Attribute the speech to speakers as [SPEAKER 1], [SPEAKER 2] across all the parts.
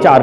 [SPEAKER 1] 4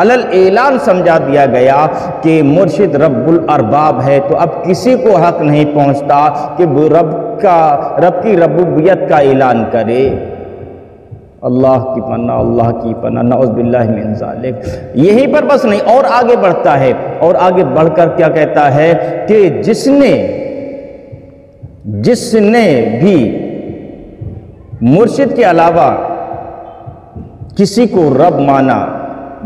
[SPEAKER 1] علل اعلان سمجھا دیا گیا کہ مرشد رب الارباب ہے، تو اب کسی کو حق نہیں پہنچتا کہ وہ رب کی ربوبیت کا اعلان کرے۔ اللہ کی پناہ، اللہ کی پناہ، نعوذ باللہ من ذالک۔ یہیں پر بس نہیں، اور آگے بڑھتا ہے، اور آگے بڑھ کر کیا کہتا ہے کہ جس نے بھی مرشد کے علاوہ کسی کو رب مانا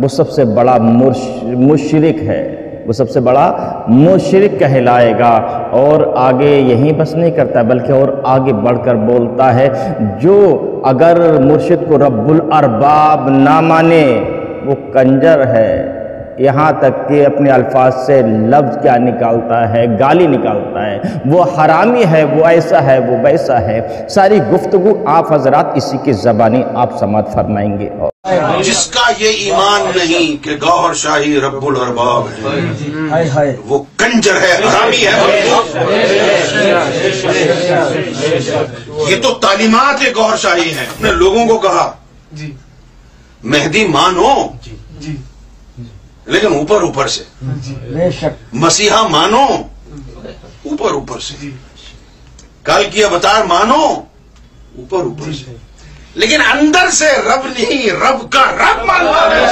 [SPEAKER 1] وہ سب سے بڑا مشرک ہے، وہ سب سے بڑا مشرک کہلائے گا۔ اور آگے یہیں بس نہیں کرتا بلکہ اور آگے بڑھ کر بولتا ہے جو اگر مرشد کو رب الارباب نہ مانے وہ کنجر ہے، یہاں تک کہ اپنے الفاظ سے لفظ کیا نکالتا ہے، گالی نکالتا ہے، وہ حرامی ہے، وہ ایسا ہے، وہ ویسا ہے۔ ساری گفتگو آپ حضرات اسی کی زبانی آپ سماعت فرمائیں گے۔
[SPEAKER 2] جس کا یہ ایمان نہیں کہ گوہر شاہی رب الارباب ہے، وہ کنجر ہے، حرامی ہے۔ یہ تو تعلیمات گوہر شاہی ہیں۔ نے لوگوں کو کہا مہدی مانو، لیکن اوپر سے، مسیحا مانو اوپر سے، کل کی اوتار مانو اوپر سے، لیکن اندر سے رب نہیں، رب کا رب ماننا ہے۔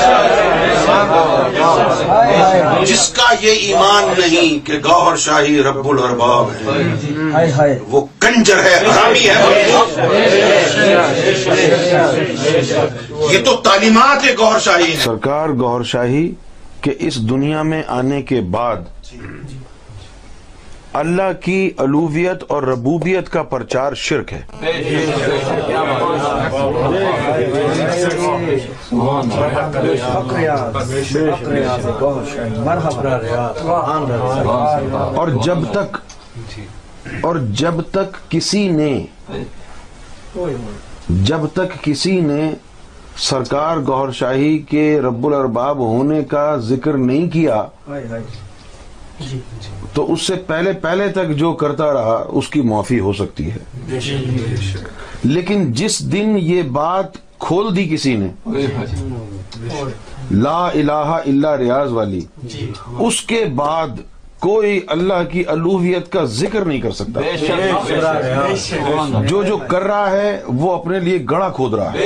[SPEAKER 2] جس کا یہ ایمان نہیں کہ گوہر شاہی رب الارباب ہے، وہ کنجر ہے، حرامی ہے۔ یہ تو تعلیمات گوہر شاہی ہیں۔
[SPEAKER 3] سرکار گوہر شاہی کہ اس دنیا میں آنے کے بعد اللہ کی الوہیت اور ربوبیت کا پرچار شرک ہے۔ اور جب تک کسی نے سرکار گوہر شاہی کے رب الارباب ہونے کا ذکر نہیں کیا تو اس سے پہلے تک جو کرتا رہا اس کی معافی ہو سکتی ہے، لیکن جس دن یہ بات کھول دی کسی نے لا الہ الا ریاض والی، اس کے بعد کوئی اللہ کی الوہیت کا ذکر نہیں کر سکتا۔ جو کر رہا ہے وہ اپنے لیے گڑھا کھود رہا ہے۔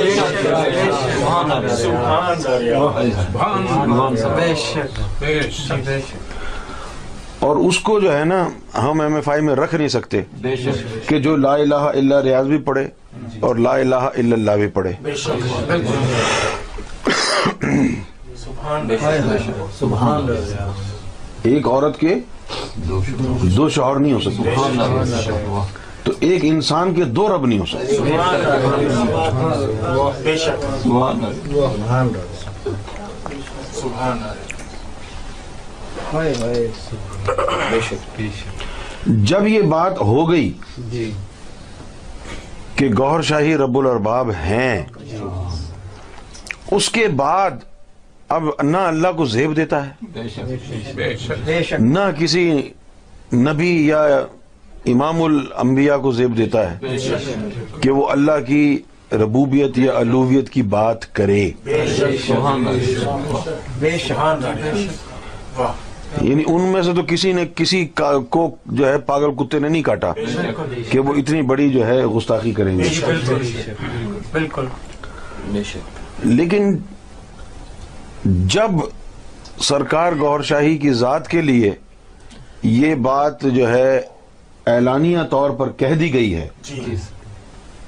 [SPEAKER 3] اور اس کو جو ہے نا ہم ایم ایف آئی میں رکھ نہیں سکتے کہ جو لا الہ الا ریاض بھی پڑھے اور لا الہ الا اللہ بھی پڑھے۔ ایک عورت کے دو شوہر نہیں ہو سکتے، تو ایک انسان کے دو رب نہیں ہو سکتے۔ جب یہ بات ہو گئی کہ گوہر شاہی رب الارباب ہیں، اس کے بعد اب نہ اللہ کو زیب دیتا ہے، نہ کسی نبی یا امام الانبیاء کو زیب دیتا ہے کہ وہ اللہ کی ربوبیت یا الوہیت کی بات کرے۔ یعنی ان میں سے تو کسی نے کسی کو جو ہے پاگل کتے نے نہیں کاٹا کہ وہ اتنی بڑی جو ہے گستاخی کریں گے۔
[SPEAKER 4] بالکل۔
[SPEAKER 3] لیکن جب سرکار گوہر شاہی کی ذات کے لیے یہ بات جو ہے اعلانیہ طور پر کہہ دی گئی ہے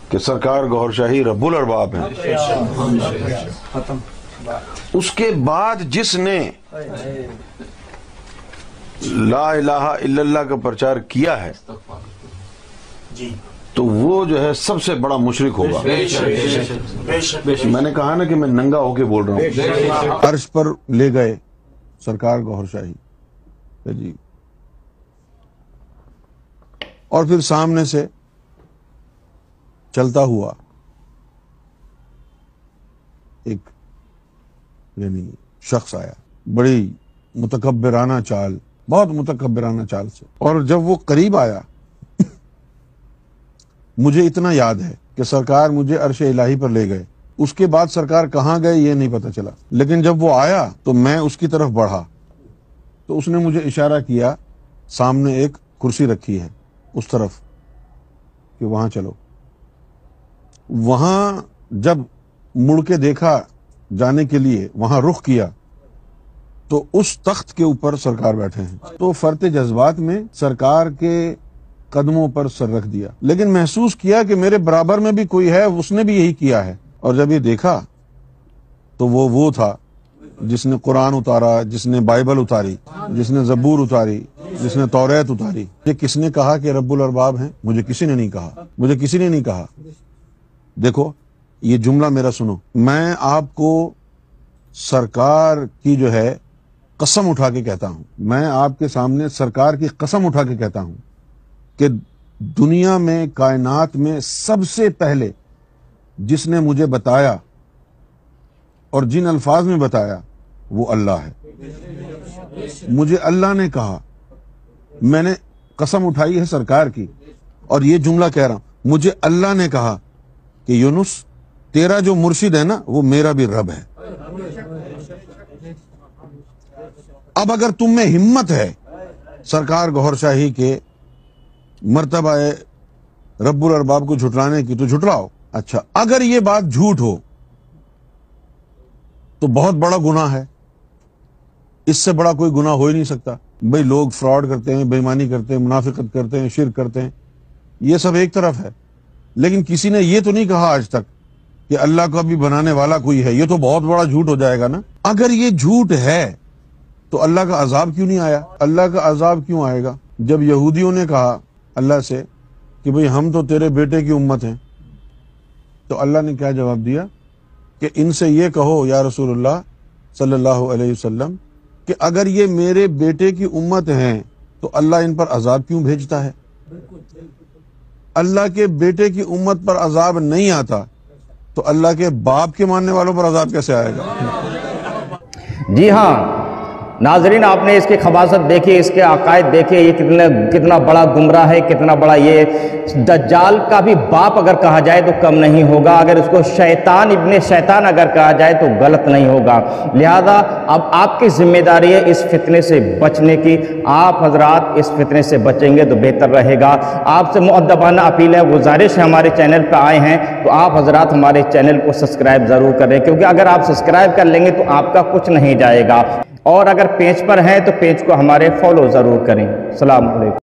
[SPEAKER 3] کہ سرکار گوہر شاہی رب الارباب ہیں، اس کے بعد جس نے لا الہ الا اللہ کا پرچار کیا ہے تو وہ جو ہے سب سے بڑا مشرک ہوگا۔ میں نے کہا نا کہ میں ننگا ہو کے بول رہا ہوں۔
[SPEAKER 5] عرش پر لے گئے سرکار گوہر شاہی جی، اور پھر سامنے سے چلتا ہوا ایک یعنی شخص آیا، بڑی متکبرانہ چال، بہت متکبرانہ چال سے، اور جب وہ قریب آیا مجھے اتنا یاد ہے کہ سرکار مجھے عرش الہی پر لے گئے، اس کے بعد سرکار کہاں گئے یہ نہیں پتہ چلا، لیکن جب وہ آیا تو میں اس کی طرف بڑھا تو اس نے مجھے اشارہ کیا، سامنے ایک کرسی رکھی ہے اس طرف، کہ وہاں چلو۔ وہاں جب مڑ کے دیکھا جانے کے لیے، وہاں رخ کیا تو اس تخت کے اوپر سرکار بیٹھے ہیں، تو فرط جذبات میں سرکار کے قدموں پر سر رکھ دیا، لیکن محسوس کیا کہ میرے برابر میں بھی کوئی ہے، اس نے بھی یہی کیا ہے، اور جب یہ دیکھا تو وہ تھا جس نے قرآن اتارا، جس نے بائبل اتاری، جس نے زبور اتاری، جس نے توریت اتاری۔ یہ کس نے کہا کہ رب الارباب ہیں؟ مجھے کسی نے نہیں کہا، مجھے کسی نے نہیں کہا۔ دیکھو یہ جملہ میرا سنو، میں آپ کو سرکار کی جو ہے قسم اٹھا کے کہتا ہوں، میں آپ کے سامنے سرکار کی قسم اٹھا کے کہتا ہوں کہ دنیا میں، کائنات میں سب سے پہلے جس نے مجھے بتایا اور جن الفاظ میں بتایا وہ اللہ ہے۔ مجھے اللہ نے کہا، میں نے قسم اٹھائی ہے سرکار کی، اور یہ جملہ کہہ رہا ہوں، مجھے اللہ نے کہا کہ یونس تیرا جو مرشد ہے نا وہ میرا بھی رب ہے۔ اب اگر تم میں ہمت ہے سرکار گوھر شاہی کے مرتبہ رب الارباب کو جھٹلانے کی تو جھٹلاؤ۔ اچھا، اگر یہ بات جھوٹ ہو تو بہت بڑا گناہ ہے، اس سے بڑا کوئی گناہ ہو ہی نہیں سکتا۔ بھئی لوگ فراڈ کرتے ہیں، بے ایمانی کرتے ہیں، منافقت کرتے ہیں، شرک کرتے ہیں، یہ سب ایک طرف ہے، لیکن کسی نے یہ تو نہیں کہا آج تک کہ اللہ کا بھی بنانے والا کوئی ہے۔ یہ تو بہت بڑا جھوٹ ہو جائے گا نا۔ اگر یہ جھوٹ ہے تو اللہ کا عذاب کیوں نہیں آیا؟ اللہ کا عذاب کیوں آئے گا؟ جب یہودیوں نے کہا اللہ سے کہ بھئی ہم تو تیرے بیٹے کی امت ہیں، تو اللہ نے کیا جواب دیا کہ ان سے یہ کہو یا رسول اللہ صلی اللہ علیہ وسلم کہ اگر یہ میرے بیٹے کی امت ہیں تو اللہ ان پر عذاب کیوں بھیجتا ہے؟ اللہ کے بیٹے کی امت پر عذاب نہیں آتا تو اللہ کے باپ کے ماننے والوں پر عذاب کیسے آئے گا؟
[SPEAKER 1] جی ہاں ناظرین، آپ نے اس کی خباثت دیکھی، اس کے عقائد دیکھے، یہ کتنا بڑا گمراہ ہے، کتنا بڑا یہ دجال کا بھی باپ اگر کہا جائے تو کم نہیں ہوگا، اگر اس کو شیطان ابن شیطان اگر کہا جائے تو غلط نہیں ہوگا۔ لہذا اب آپ کی ذمہ داری ہے اس فتنے سے بچنے کی۔ آپ حضرات اس فتنے سے بچیں گے تو بہتر رہے گا۔ آپ سے مؤدبانہ اپیل ہے، گزارش ہے، ہمارے چینل پہ آئے ہیں تو آپ حضرات ہمارے چینل کو سبسکرائب ضرور کریں، کیونکہ اگر آپ سبسکرائب کر لیں گے تو آپ کا کچھ نہیں جائے گا، اور اگر پیج پر ہیں تو پیج کو ہمارے فالو ضرور کریں۔ السلام علیکم۔